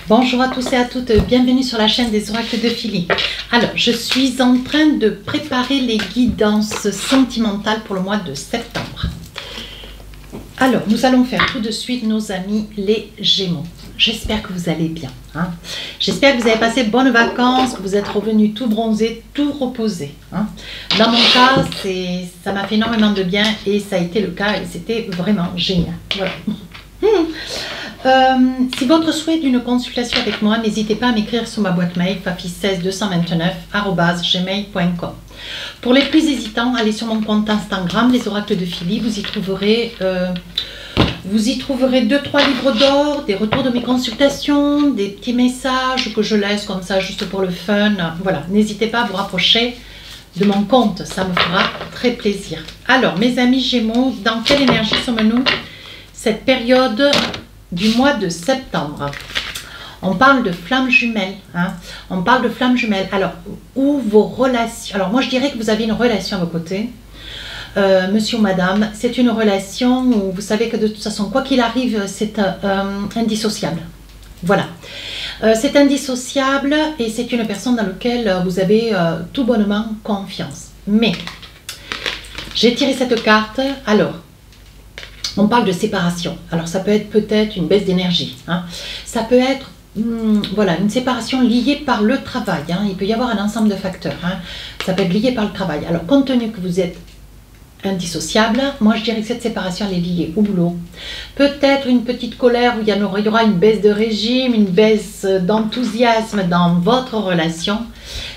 Bonjour à tous et à toutes, bienvenue sur la chaîne des oracles de Philly. Alors, je suis en train de préparer les guidances sentimentales pour le mois de septembre. Alors, nous allons faire tout de suite nos amis les Gémeaux. J'espère que vous allez bien. J'espère que vous avez passé de bonnes vacances, que vous êtes revenus tout bronzés, tout reposés. Dans mon cas, ça m'a fait énormément de bien et ça a été le cas et c'était vraiment génial. Voilà. Si votre souhait d'une consultation avec moi, n'hésitez pas à m'écrire sur ma boîte mail fafi16229@gmail.com. Pour les plus hésitants, allez sur mon compte Instagram, les oracles de Philly. Vous y trouverez 2-3 livres d'or, des retours de mes consultations, des petits messages que je laisse comme ça juste pour le fun. Voilà, n'hésitez pas à vous rapprocher de mon compte, ça me fera très plaisir. Alors, mes amis Gémeaux, dans quelle énergie sommes-nous cette période du mois de septembre? On parle de flammes jumelles, on parle de flammes jumelles. Alors, où vos relations... Alors, moi, je dirais que vous avez une relation à vos côtés, monsieur ou madame. C'est une relation où vous savez que de toute façon, quoi qu'il arrive, c'est indissociable. Voilà. C'est indissociable et c'est une personne dans laquelle vous avez tout bonnement confiance. Mais, j'ai tiré cette carte. Alors, on parle de séparation. Alors, ça peut être peut-être une baisse d'énergie. Ça peut être voilà, une séparation liée par le travail. Il peut y avoir un ensemble de facteurs. Ça peut être lié par le travail. Alors, compte tenu que vous êtes indissociable, moi je dirais que cette séparation elle est liée au boulot. Peut-être une petite colère où il y aura une baisse de régime, une baisse d'enthousiasme dans votre relation.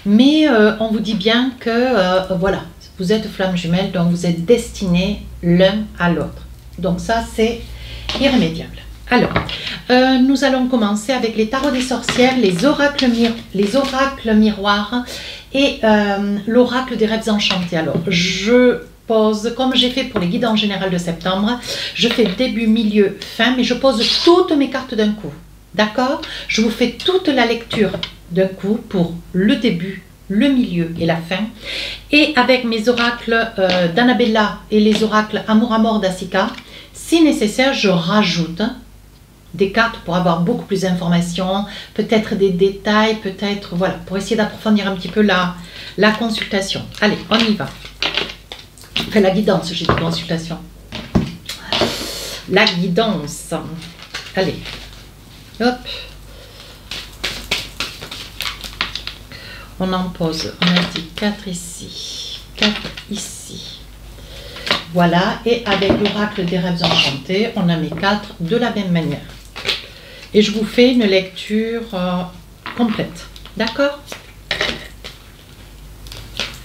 Mais on vous dit bien que voilà, vous êtes flammes jumelles, donc vous êtes destinés l'un à l'autre. Donc ça c'est irrémédiable. Alors, nous allons commencer avec les tarots des sorcières, les oracles miroirs et l'oracle des rêves enchantés. Alors, je pose, comme j'ai fait pour les guidances générales de septembre, je fais début, milieu, fin, mais je pose toutes mes cartes d'un coup. D'accord? Je vous fais toute la lecture d'un coup pour le début, le milieu et la fin. Et avec mes oracles d'Annabella et les oracles Amour à mort d'Asika, si nécessaire, je rajoute des cartes pour avoir beaucoup plus d'informations, peut-être des détails, peut-être, voilà, pour essayer d'approfondir un petit peu la consultation. Allez, on y va. Enfin, la guidance, j'ai dit consultation. La guidance. Allez, hop. On en pose, on a dit 4 ici, 4 ici. Voilà, et avec l'oracle des rêves enchantés, on a mis 4 de la même manière. Et je vous fais une lecture complète. D'accord?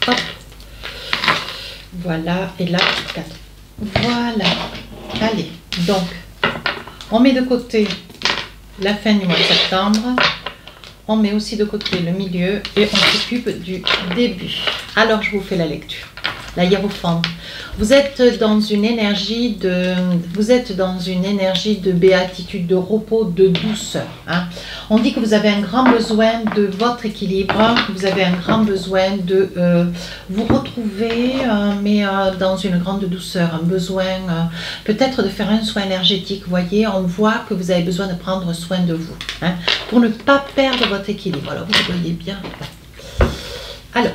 Hop. Voilà, et là, 4. Voilà. Allez, donc, on met de côté la fin du mois de septembre. On met aussi de côté le milieu et on s'occupe du début. Alors, je vous fais la lecture. La hiérophante. Vous êtes dans une énergie de béatitude, de repos, de douceur. On dit que vous avez un grand besoin de votre équilibre, que vous avez un grand besoin de vous retrouver, mais dans une grande douceur, un besoin peut-être de faire un soin énergétique. Vous voyez, on voit que vous avez besoin de prendre soin de vous, pour ne pas perdre votre équilibre. Alors, vous voyez bien. Alors,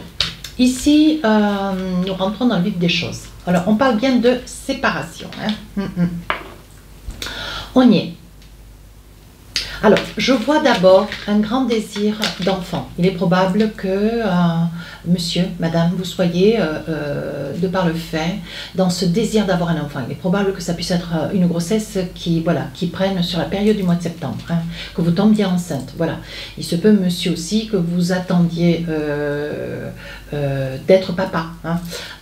ici, nous rentrons dans le vif des choses. Alors, on parle bien de séparation. On y est. Alors, je vois d'abord un grand désir d'enfant. Il est probable que monsieur, madame, vous soyez, de par le fait, dans ce désir d'avoir un enfant. Il est probable que ça puisse être une grossesse qui prenne sur la période du mois de septembre, que vous tombiez enceinte. Voilà. Il se peut, monsieur, aussi, que vous attendiez d'être papa,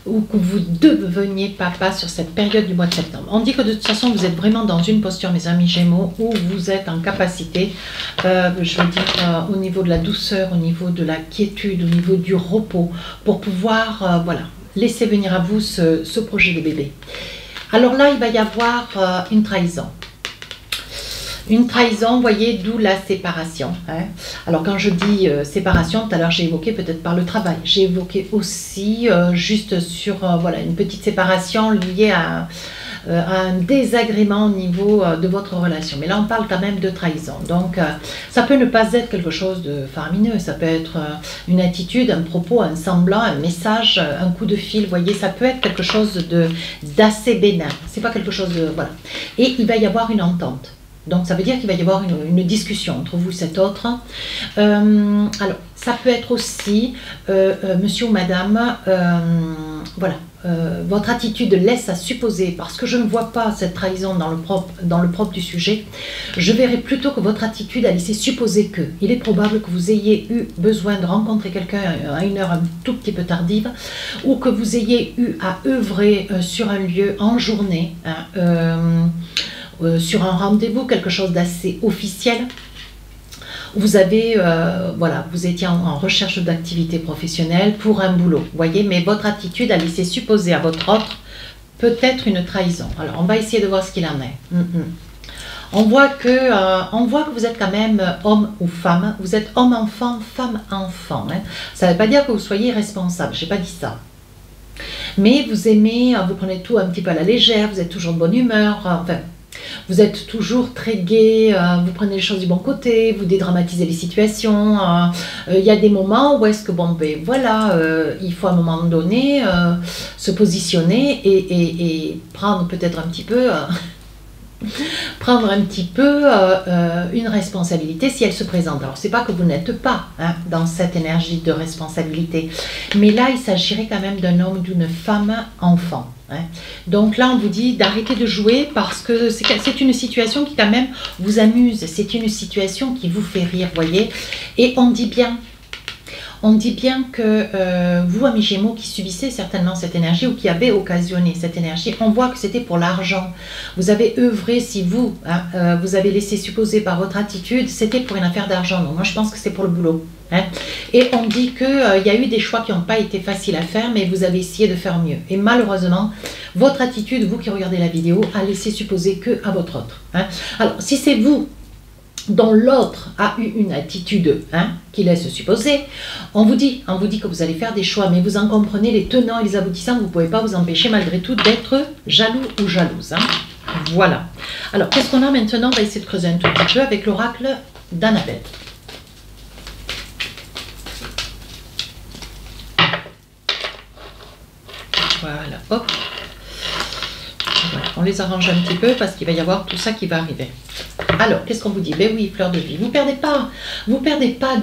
ou que vous deveniez papa sur cette période du mois de septembre. On dit que de toute façon, vous êtes vraiment dans une posture, mes amis Gémeaux, où vous êtes en capacité, je veux dire, au niveau de la douceur, au niveau de la quiétude, au niveau du repos, pour pouvoir, voilà, laisser venir à vous ce projet de bébé. Alors là, il va y avoir une trahison. Une trahison, vous voyez, d'où la séparation. Alors quand je dis séparation, tout à l'heure j'ai évoqué peut-être par le travail. J'ai évoqué aussi juste sur voilà, une petite séparation liée à à un désagrément au niveau de votre relation. Mais là, on parle quand même de trahison. Donc, ça peut ne pas être quelque chose de faramineux. Ça peut être une attitude, un propos, un semblant, un message, un coup de fil. Vous voyez, ça peut être quelque chose d'assez bénin. C'est pas quelque chose de... Voilà. Et il va y avoir une entente. Donc, ça veut dire qu'il va y avoir une discussion entre vous et cet autre. Alors, ça peut être aussi, monsieur ou madame, voilà, votre attitude laisse à supposer, parce que je ne vois pas cette trahison dans le propre du sujet, je verrai plutôt que votre attitude a laissé supposer que il est probable que vous ayez eu besoin de rencontrer quelqu'un à une heure un tout petit peu tardive, ou que vous ayez eu à œuvrer sur un lieu en journée, hein, sur un rendez-vous, quelque chose d'assez officiel. Vous avez, voilà, vous étiez en recherche d'activité professionnelle pour un boulot, vous voyez, mais votre attitude a laissé supposer à votre autre peut-être une trahison. Alors, on va essayer de voir ce qu'il en est. On voit que vous êtes quand même homme ou femme. Vous êtes homme-enfant, femme-enfant. Hein. Ça ne veut pas dire que vous soyez responsable, je n'ai pas dit ça. Mais vous aimez, vous prenez tout un petit peu à la légère, vous êtes toujours de bonne humeur, enfin... Vous êtes toujours très gai, vous prenez les choses du bon côté, vous dédramatisez les situations. Il y a des moments où est-ce que, bon, ben voilà, il faut à un moment donné se positionner et prendre peut-être un petit peu... une responsabilité si elle se présente. Alors, c'est pas que vous n'êtes pas hein, dans cette énergie de responsabilité, mais là, il s'agirait quand même d'un homme, d'une femme, enfant. Hein. Donc là, on vous dit d'arrêter de jouer parce que c'est une situation qui quand même vous amuse, c'est une situation qui vous fait rire, voyez. Et on dit bien que vous, amis Gémeaux, qui subissez certainement cette énergie ou qui avez occasionné cette énergie, on voit que c'était pour l'argent. Vous avez œuvré, si vous, hein, vous avez laissé supposer par votre attitude, c'était pour une affaire d'argent. Donc moi, je pense que c'est pour le boulot. Hein. Et on dit qu'il y a eu des choix qui n'ont pas été faciles à faire, mais vous avez essayé de faire mieux. Et malheureusement, votre attitude, vous qui regardez la vidéo, a laissé supposer que à votre autre. Hein. Alors, si c'est vous dont l'autre a eu une attitude hein, qui laisse supposer, on vous dit que vous allez faire des choix, mais vous en comprenez les tenants et les aboutissants, vous ne pouvez pas vous empêcher malgré tout d'être jaloux ou jalouse. Hein. Voilà. Alors, qu'est-ce qu'on a maintenant? On va essayer de creuser un tout petit peu avec l'oracle d'Annabelle. Voilà, hop. Voilà, on les arrange un petit peu parce qu'il va y avoir tout ça qui va arriver. Alors, qu'est-ce qu'on vous dit? Ben oui, fleur de vie, vous perdez pas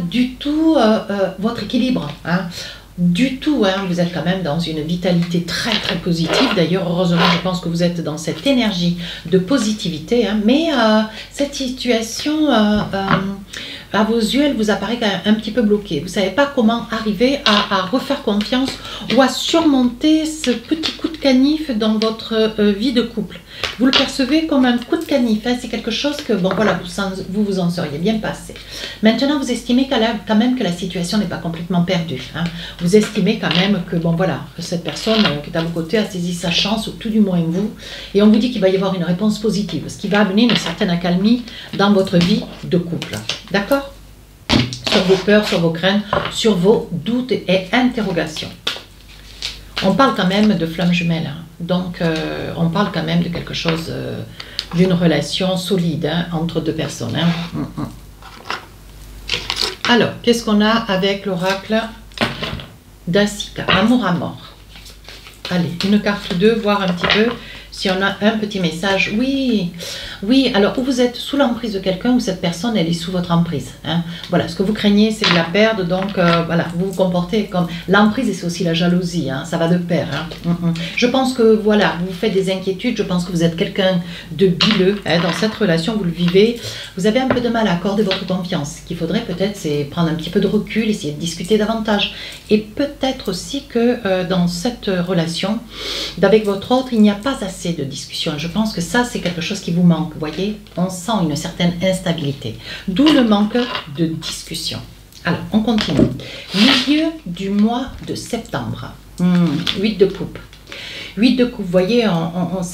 du tout votre équilibre, hein. Du tout, hein. Vous êtes quand même dans une vitalité très très positive. D'ailleurs, heureusement, je pense que vous êtes dans cette énergie de positivité, hein. Mais cette situation, à vos yeux, elle vous apparaît quand même un petit peu bloquée. Vous ne savez pas comment arriver à refaire confiance ou à surmonter ce petit coup de canif dans votre vie de couple. Vous le percevez comme un coup de canif, hein. C'est quelque chose que, bon voilà, vous en seriez bien passé. Maintenant, vous estimez quand même que la situation n'est pas complètement perdue, hein. Vous estimez quand même que, bon voilà, que cette personne qui est à vos côtés a saisi sa chance, ou tout du moins vous, et on vous dit qu'il va y avoir une réponse positive, ce qui va amener une certaine accalmie dans votre vie de couple. D'accord? Sur vos peurs, sur vos craintes, sur vos doutes et interrogations. On parle quand même de flammes jumelles, hein. Donc on parle quand même de quelque chose, d'une relation solide hein, entre deux personnes. Hein. Alors, qu'est-ce qu'on a avec l'oracle d'Asika? Amour à mort. Allez, une carte ou deux, voir un petit peu si on a un petit message. Oui, oui, alors où vous êtes sous l'emprise de quelqu'un, ou cette personne, elle est sous votre emprise. Hein. Voilà, ce que vous craignez, c'est de la perdre, donc voilà, vous vous comportez comme... L'emprise, et c'est aussi la jalousie, hein, ça va de pair. Hein. Je pense que, voilà, vous faites des inquiétudes, je pense que vous êtes quelqu'un de bileux, hein, dans cette relation, vous le vivez. Vous avez un peu de mal à accorder votre confiance. Ce qu'il faudrait peut-être, c'est prendre un petit peu de recul, essayer de discuter davantage. Et peut-être aussi que dans cette relation, avec votre autre, il n'y a pas assez de discussion. Je pense que ça, c'est quelque chose qui vous manque. Vous voyez, on sent une certaine instabilité. D'où le manque de discussion. Alors, on continue. Milieu du mois de septembre. 8 de coupe. 8 de coupe, vous voyez,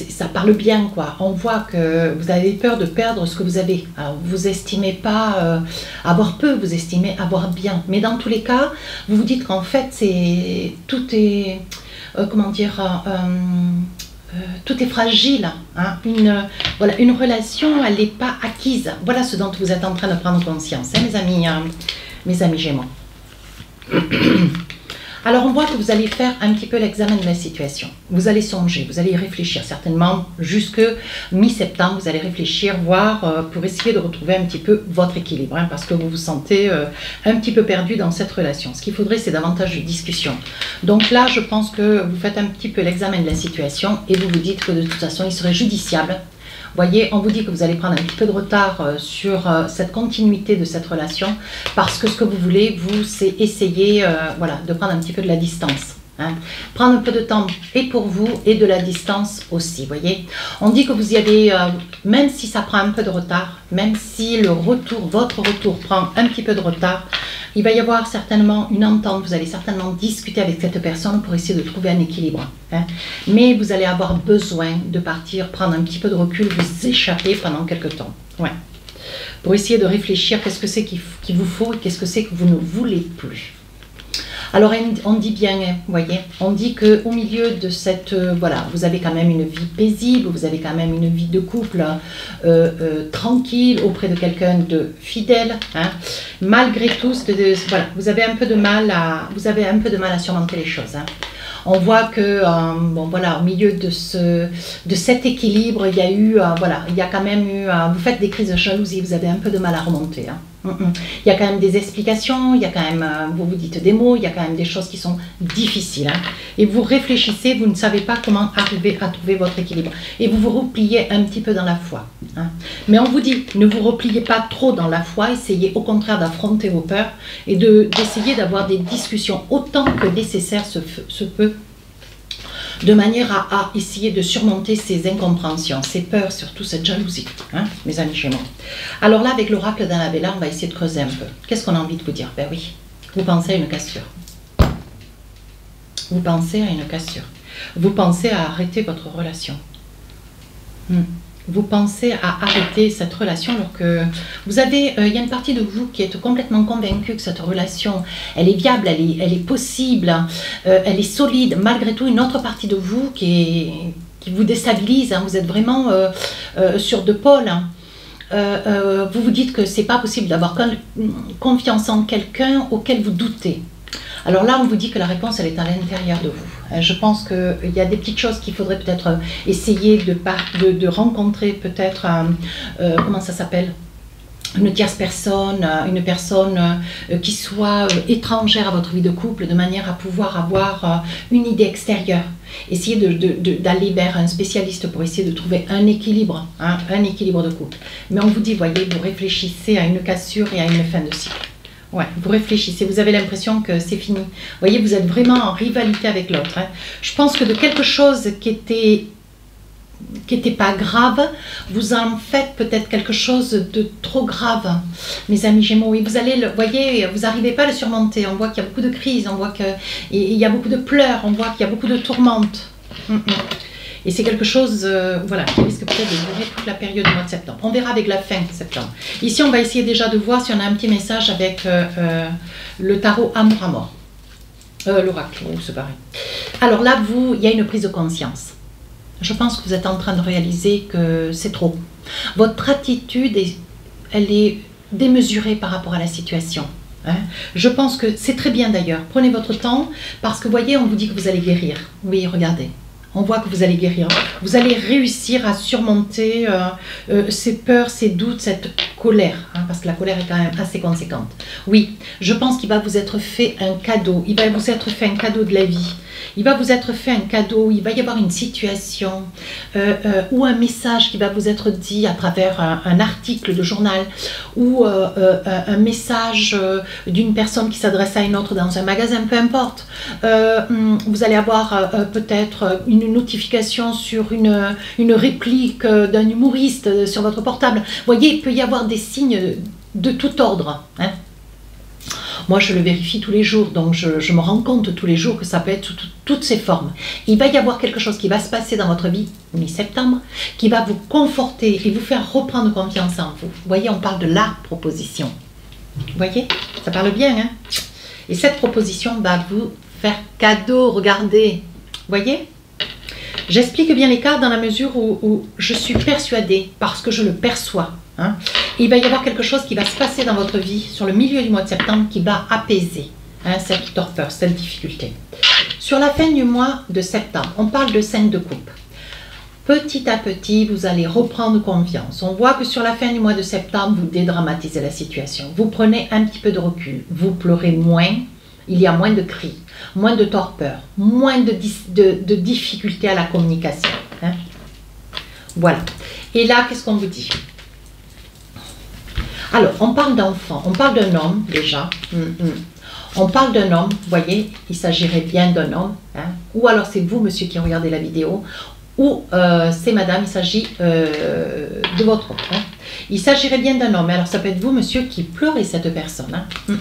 ça parle bien, quoi. On voit que vous avez peur de perdre ce que vous avez. Alors, vous estimez pas avoir peu, vous estimez avoir bien. Mais dans tous les cas, vous vous dites qu'en fait, tout est... comment dire tout est fragile. Hein. Voilà, une relation, elle n'est pas acquise. Voilà ce dont vous êtes en train de prendre conscience, hein, mes amis Gémeaux. Alors on voit que vous allez faire un petit peu l'examen de la situation. Vous allez songer, vous allez y réfléchir certainement jusque mi-septembre. Vous allez réfléchir, voir pour essayer de retrouver un petit peu votre équilibre, hein, parce que vous vous sentez un petit peu perdu dans cette relation. Ce qu'il faudrait, c'est davantage de discussion. Donc là, je pense que vous faites un petit peu l'examen de la situation et vous vous dites que de toute façon, il serait judiciable. Voyez, on vous dit que vous allez prendre un petit peu de retard sur cette continuité de cette relation parce que ce que vous voulez, vous, c'est essayer voilà, de prendre un petit peu de la distance. Hein. Prendre un peu de temps et pour vous et de la distance aussi, voyez. On dit que vous y allez, même si ça prend un peu de retard, même si votre retour prend un petit peu de retard, il va y avoir certainement une entente, vous allez certainement discuter avec cette personne pour essayer de trouver un équilibre. Hein. Mais vous allez avoir besoin de partir, prendre un petit peu de recul, vous échapper pendant quelques temps. Ouais. Pour essayer de réfléchir, qu'est-ce que c'est qu'il vous faut et qu'est-ce que c'est que vous ne voulez plus. Alors on dit bien, vous voyez, on dit qu'au milieu de cette, voilà, vous avez quand même une vie paisible, vous avez quand même une vie de couple tranquille auprès de quelqu'un de fidèle. Hein. Malgré tout, voilà, vous avez un peu de mal à surmonter les choses. Hein. On voit que, bon voilà, au milieu de cet équilibre, il y a eu, voilà, il y a quand même eu, vous faites des crises de jalousie, vous avez un peu de mal à remonter. Hein. Il y a quand même des explications, il y a quand même, vous vous dites des mots, il y a quand même des choses qui sont difficiles. Hein. Et vous réfléchissez, vous ne savez pas comment arriver à trouver votre équilibre. Et vous vous repliez un petit peu dans la foi. Hein. Mais on vous dit, ne vous repliez pas trop dans la foi, essayez au contraire d'affronter vos peurs et d'essayer d'avoir des discussions autant que nécessaire se peut, de manière à essayer de surmonter ces incompréhensions, ces peurs, surtout cette jalousie, hein, mes amis Gémeaux. Alors là, avec l'oracle d'Annabella, on va essayer de creuser un peu. Qu'est-ce qu'on a envie de vous dire? Ben oui, vous pensez à une cassure. Vous pensez à une cassure. Vous pensez à arrêter votre relation. Vous pensez à arrêter cette relation alors que vous avez, il y a une partie de vous qui est complètement convaincue que cette relation, elle est viable, elle est possible, elle est solide. Malgré tout, une autre partie de vous qui vous déstabilise, hein, vous êtes vraiment sur deux pôles. Hein. Vous vous dites que c'est pas possible d'avoir confiance en quelqu'un auquel vous doutez. Alors là, on vous dit que la réponse, elle est à l'intérieur de vous. Je pense qu'il y a des petites choses qu'il faudrait peut-être essayer de rencontrer, peut-être, comment ça s'appelle ? Une tierce personne, une personne qui soit étrangère à votre vie de couple, de manière à pouvoir avoir une idée extérieure. Essayez d'aller vers un spécialiste pour essayer de trouver un équilibre, hein, un équilibre de couple. Mais on vous dit, voyez, vous réfléchissez à une cassure et à une fin de cycle. Ouais, vous réfléchissez, vous avez l'impression que c'est fini. Vous voyez, vous êtes vraiment en rivalité avec l'autre. Hein. Je pense que de quelque chose qui était pas grave, vous en faites peut-être quelque chose de trop grave, mes amis Gémeaux. Et vous allez, voyez, vous n'arrivez pas à le surmonter. On voit qu'il y a beaucoup de crises, on voit qu'il y a beaucoup de pleurs, on voit qu'il y a beaucoup de tourmentes. Et c'est quelque chose voilà, qui risque peut-être de durer toute la période du mois de septembre. On verra avec la fin de septembre. Ici, on va essayer déjà de voir si on a un petit message avec le tarot Amour à mort. L'oracle, c'est pareil. Alors là, il y a une prise de conscience. Je pense que vous êtes en train de réaliser que c'est trop. Votre attitude, elle est démesurée par rapport à la situation. Hein. Je pense que c'est très bien d'ailleurs. Prenez votre temps parce que, voyez, on vous dit que vous allez guérir. Oui, regardez. On voit que vous allez guérir. Vous allez réussir à surmonter ces peurs, ces doutes, cette colère. Hein, parce que la colère est quand même assez conséquente. Oui, je pense qu'il va vous être fait un cadeau. Il va vous être fait un cadeau de la vie. Il va vous être fait un cadeau. Il va y avoir une situation ou un message qui va vous être dit à travers un article de journal ou un message d'une personne qui s'adresse à une autre dans un magasin, peu importe. Vous allez avoir peut-être une notification sur une réplique d'un humoriste sur votre portable. Vous voyez, il peut y avoir des signes de tout ordre. Hein. Moi, je le vérifie tous les jours, donc je me rends compte tous les jours que ça peut être sous toutes ces formes. Il va y avoir quelque chose qui va se passer dans votre vie, mi-septembre, qui va vous conforter et vous faire reprendre confiance en vous. Vous voyez, on parle de la proposition. Vous voyez, ça parle bien, hein? Et cette proposition va vous faire cadeau, regardez. Vous voyez? J'explique bien les cartes dans la mesure où je suis persuadée, parce que je le perçois, hein, il va y avoir quelque chose qui va se passer dans votre vie sur le milieu du mois de septembre qui va apaiser, hein, cette torpeur, cette difficulté. Sur la fin du mois de septembre, on parle de 5 de coupe. Petit à petit, vous allez reprendre confiance. On voit que sur la fin du mois de septembre, vous dédramatisez la situation. Vous prenez un petit peu de recul. Vous pleurez moins. Il y a moins de cris, moins de torpeur, moins de difficultés à la communication. Hein. Voilà. Et là, qu'est-ce qu'on vous dit? Alors, on parle d'enfant. On parle d'un homme, déjà. On parle d'un homme, vous voyez, il s'agirait bien d'un homme. Hein. Ou alors c'est vous, monsieur, qui regardez la vidéo. Ou c'est madame, il s'agit de votre autre. Hein. Il s'agirait bien d'un homme. Alors ça peut être vous, monsieur, qui pleurez cette personne. Hein.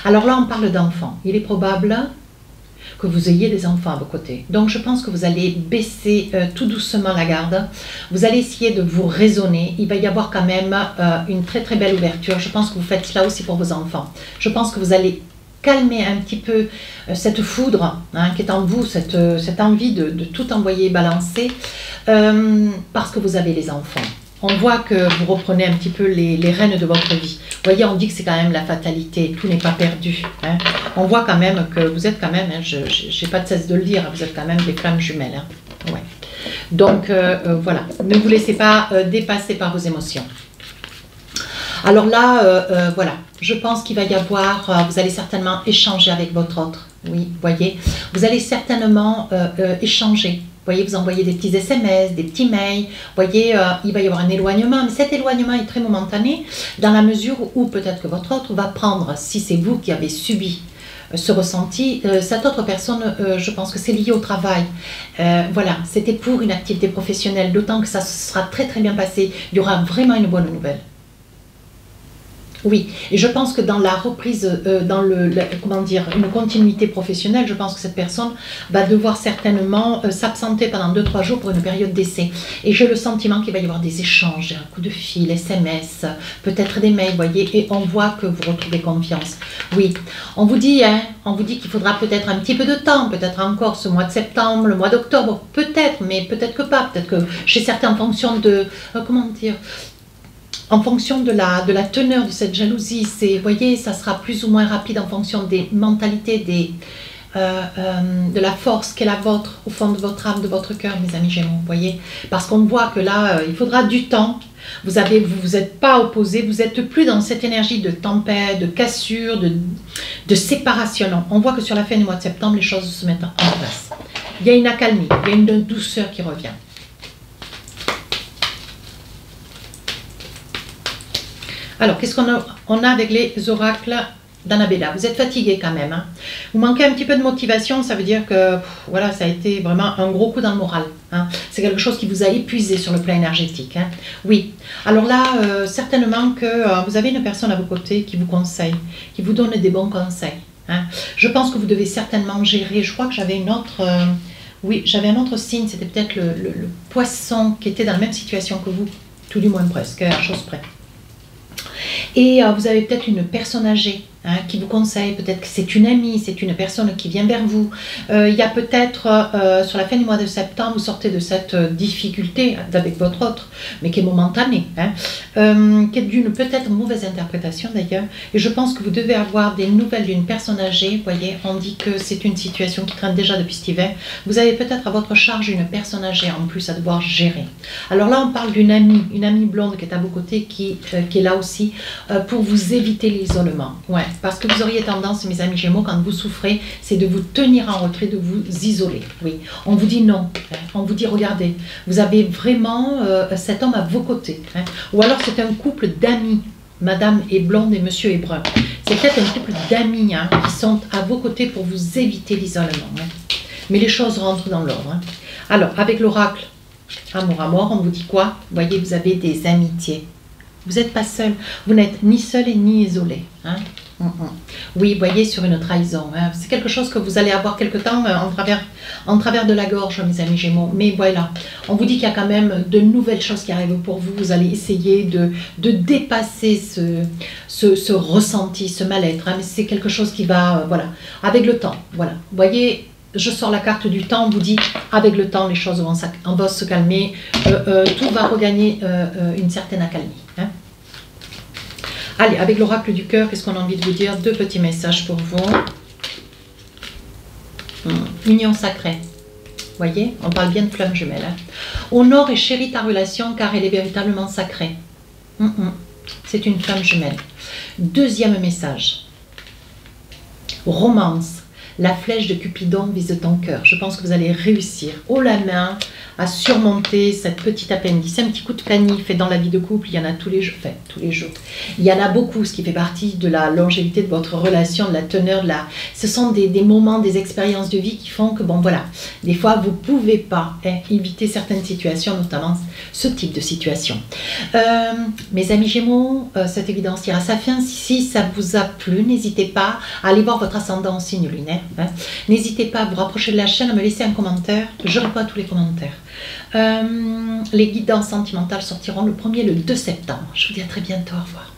Alors là, on parle d'enfants. Il est probable que vous ayez des enfants à vos côtés. Donc je pense que vous allez baisser tout doucement la garde. Vous allez essayer de vous raisonner. Il va y avoir quand même une très très belle ouverture. Je pense que vous faites cela aussi pour vos enfants. Je pense que vous allez calmer un petit peu cette foudre, hein, qui est en vous, cette envie de tout envoyer balancer, parce que vous avez les enfants. On voit que vous reprenez un petit peu les rênes de votre vie. Vous voyez, on dit que c'est quand même la fatalité, tout n'est pas perdu. Hein. On voit quand même que vous êtes quand même, hein, je n'ai pas de cesse de le dire, vous êtes quand même des flammes jumelles. Hein. Ouais. Donc voilà, ne vous laissez pas dépasser par vos émotions. Alors là, voilà, je pense qu'il va y avoir, vous allez certainement échanger avec votre autre. Oui, vous voyez, vous allez certainement échanger. Vous voyez, vous envoyez des petits SMS, des petits mails. Vous voyez, il va y avoir un éloignement, mais cet éloignement est très momentané dans la mesure où peut-être que votre autre va prendre, si c'est vous qui avez subi ce ressenti, cette autre personne, je pense que c'est lié au travail. Voilà, c'était pour une activité professionnelle, d'autant que ça sera très très bien passé. Il y aura vraiment une bonne nouvelle. Oui, et je pense que dans la reprise, dans comment dire, une continuité professionnelle, je pense que cette personne va devoir certainement s'absenter pendant 2-3 jours pour une période d'essai. Et j'ai le sentiment qu'il va y avoir des échanges, un coup de fil, SMS, peut-être des mails, vous voyez, et on voit que vous retrouvez confiance. Oui, on vous dit qu'il faudra peut-être un petit peu de temps, peut-être encore ce mois de septembre, le mois d'octobre, peut-être, mais peut-être que pas, peut-être que chez certains en fonction de, comment dire, en fonction de la teneur de cette jalousie, vous voyez, ça sera plus ou moins rapide en fonction des mentalités, de la force qu'est la vôtre, au fond de votre âme, de votre cœur, mes amis Gémeaux, vous voyez. Parce qu'on voit que là, il faudra du temps, vous n'êtes pas opposés, vous n'êtes plus dans cette énergie de tempête, de cassure, de séparation. Non. On voit que sur la fin du mois de septembre, les choses se mettent en place. Il y a une accalmie, il y a une douceur qui revient. Alors, qu'est-ce qu'on a avec les oracles d'Annabella? Vous êtes fatigué quand même. Hein. Vous manquez un petit peu de motivation, ça veut dire que voilà, ça a été vraiment un gros coup dans le moral. Hein. C'est quelque chose qui vous a épuisé sur le plan énergétique. Hein. Oui. Alors là, certainement que vous avez une personne à vos côtés qui vous conseille, qui vous donne des bons conseils. Hein. Je pense que vous devez certainement gérer. Je crois que j'avais une autre... oui, j'avais un autre signe, c'était peut-être le poisson qui était dans la même situation que vous, tout du moins presque, à chose près. Et vous avez peut-être une personne âgée, hein, qui vous conseille, peut-être que c'est une amie, c'est une personne qui vient vers vous. Il y a peut-être, sur la fin du mois de septembre, vous sortez de cette difficulté avec votre autre, mais qui est momentanée, hein, qui est d'une peut-être mauvaise interprétation d'ailleurs. Et je pense que vous devez avoir des nouvelles d'une personne âgée. Vous voyez, on dit que c'est une situation qui traîne déjà depuis cet hiver. Vous avez peut-être à votre charge une personne âgée en plus à devoir gérer. Alors là, on parle d'une amie blonde qui est à vos côtés, qui est là aussi pour vous éviter l'isolement. Ouais. Parce que vous auriez tendance, mes amis Gémeaux, quand vous souffrez, c'est de vous tenir en retrait, de vous isoler. Oui, on vous dit non. Hein. On vous dit, regardez, vous avez vraiment cet homme à vos côtés. Hein. Ou alors c'est un couple d'amis. Madame est blonde et monsieur est brun. C'est peut-être un couple d'amis, hein, qui sont à vos côtés pour vous éviter l'isolement. Hein. Mais les choses rentrent dans l'ordre. Hein. Alors, avec l'oracle Amour à mort, on vous dit quoi? Vous voyez, vous avez des amitiés. Vous n'êtes pas seul. Vous n'êtes ni seul et ni isolé. Hein. Oui, vous voyez, sur une trahison. Hein. C'est quelque chose que vous allez avoir quelque temps en travers de la gorge, mes amis Gémeaux. Mais voilà, on vous dit qu'il y a quand même de nouvelles choses qui arrivent pour vous. Vous allez essayer de dépasser ce ressenti, ce mal-être. Hein. Mais c'est quelque chose qui va, voilà, avec le temps. Voilà, vous voyez, je sors la carte du temps, on vous dit avec le temps les choses vont se calmer, tout va regagner une certaine accalmie. Hein. Allez, avec l'oracle du cœur, qu'est-ce qu'on a envie de vous dire? 2 petits messages pour vous. Union sacrée. Voyez, on parle bien de flamme jumelle. Hein. Honore et chéris ta relation car elle est véritablement sacrée. C'est une flamme jumelle. 2e message. Romance. La flèche de Cupidon vise ton cœur. Je pense que vous allez réussir haut la main à surmonter cette petite appendice. Un petit coup de canif et dans la vie de couple, il y en a tous les jours. Enfin, tous les jours. Il y en a beaucoup, ce qui fait partie de la longévité de votre relation, de la teneur. Ce sont des moments, des expériences de vie qui font que, bon voilà, des fois, vous ne pouvez pas éviter certaines situations, notamment ce type de situation. Mes amis Gémeaux, cette évidence tire à sa fin. Si ça vous a plu, n'hésitez pas à aller voir votre ascendant en signe lunaire. Hein. N'hésitez pas à vous rapprocher de la chaîne, à me laisser un commentaire. Je réponds à tous les commentaires. Les guidances sentimentales sortiront le 1er et le 2 septembre. Je vous dis à très bientôt. Au revoir.